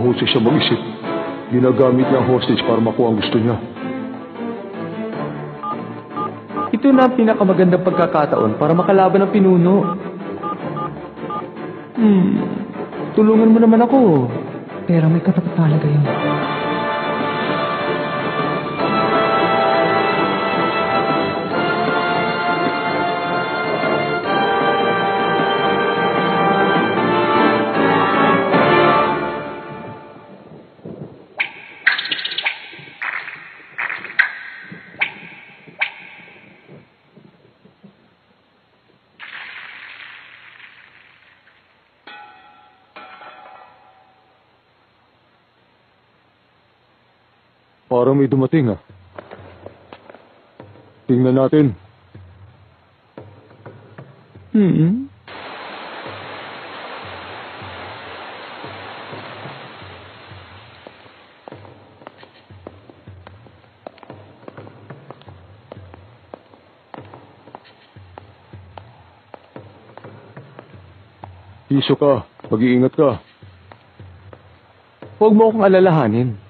mahusay siya mag-isip. Ginagamit niya ang hostage para makuha ang gusto niya. Ito na ang pinakamagandang pagkakataon para makalaban ng pinuno. Tulungan mo naman ako. Pero may katapat talaga yun. Parang may dumating, Tingnan natin. Piso ka. Mag-iingat ka. Huwag mo akong alalahanin.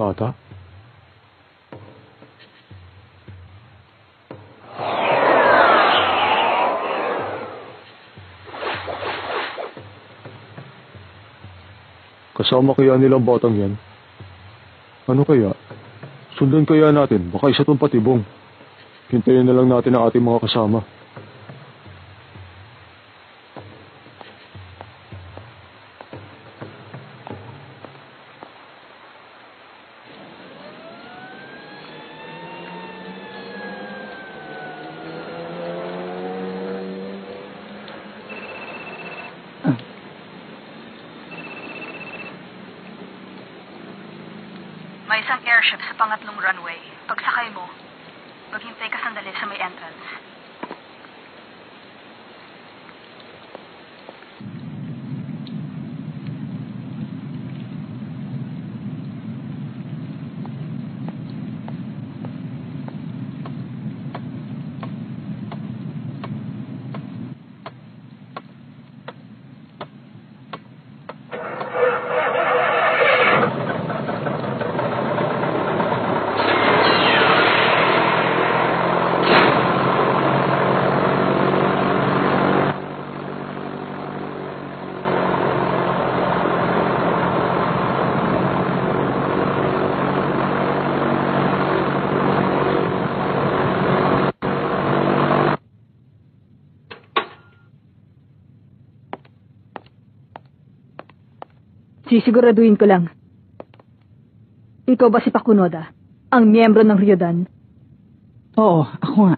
Bata? Kasama kaya nilang batang yan? Ano kaya? Sundan kaya natin, baka isa tong patibong. Hintayin na lang natin ang ating mga kasama. May isang airship sa pangatlong runway. Pagsakay mo, maghintay ka sandali sa may entrance. Sisiguraduhin ko lang. Ikaw ba si Pakunoda? Ang miyembro ng Ryodan? Oo, ako nga.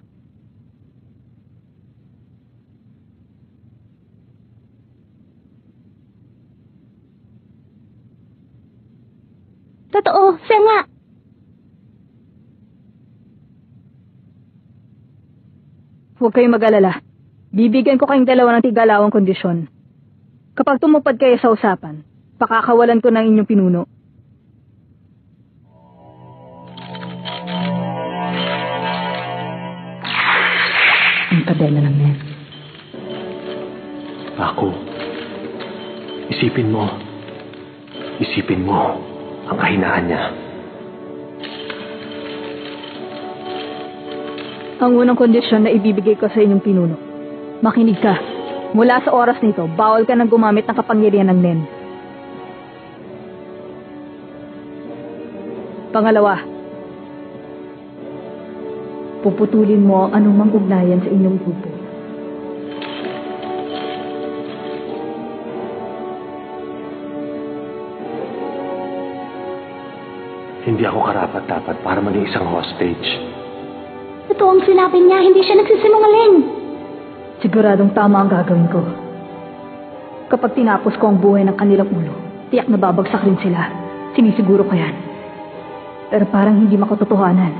Totoo, siya nga. Huwag kayong mag-alala. Bibigyan ko kayong dalawa ng tigalawang kondisyon. Kapag tumupad kayo sa usapan, pakakawalan ko ng inyong pinuno. Ang kadela lang yan. Ako, isipin mo ang kahinaan niya. Ang unang kondisyon na ibibigay ko sa inyong pinuno. Makinig ka. Mula sa oras nito, bawal ka nang gumamit ng kapangyarihan ng Nen. Pangalawa, puputulin mo ang anumang ugnayan sa inyong grupo. Hindi ako karapat-dapat para maging isang hostage. Totoo ang sinabi niya, hindi siya nagsisinungaling. Siguradong tama ang gagawin ko. Kapag tinapos ko ang buhay ng kanilang ulo, tiyak na babagsak rin sila. Sinisiguro ko yan. Pero parang hindi makatotohanan.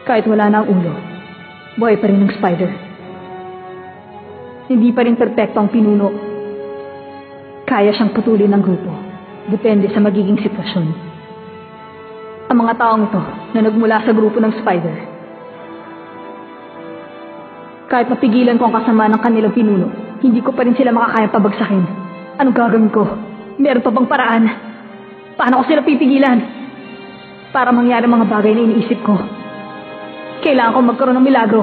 Kahit wala na ang ulo, buhay pa rin ng spider. Hindi pa rin perpekto ang pinuno. Kaya siyang putulin ng grupo. Depende sa magiging sitwasyon. ang mga taong ito na nagmula sa grupo ng Spider. Kahit mapigilan ko ang kasama ng kanilang pinuno, hindi ko pa rin sila makakayang pabagsakin. Anong gagawin ko? Meron pa bang paraan? Paano ko sila pipigilan? Para mangyari mga bagay na iniisip ko. Kailangan ko magkaroon ng milagro.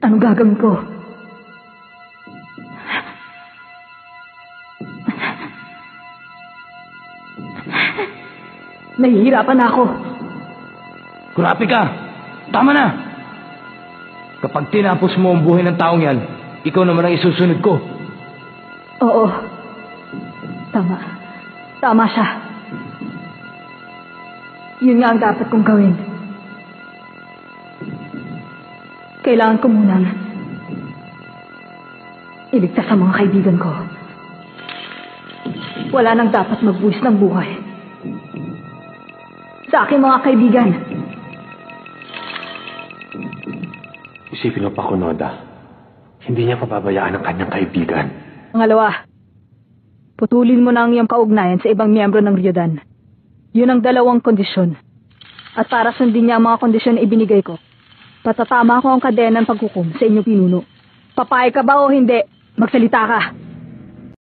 Anong gagawin ko? Nahihirapan na ako. Kurapi ka! Tama na! Kapag tinapos mo ang buhay ng taong yan, ikaw naman ang isusunod ko. Oo. Tama. Tama siya. Yun nga ang dapat kong gawin. Kailangan ko munang iligtas ang mga kaibigan ko. Wala nang dapat magbuwis ng buhay. Sa aking mga kaibigan. Isipin mo pa, Kunoda. Hindi niya pababayaan ang kanyang kaibigan. Pangalawa, putulin mo na ang iyong kaugnayan sa ibang miyembro ng Ryodan. Yun ang dalawang kondisyon. At para sundin niya ang mga kondisyon na ibinigay ko, patatama ko ang kadena ng paghukom sa inyong pinuno. Papayag ka ba o hindi? Magsalita ka.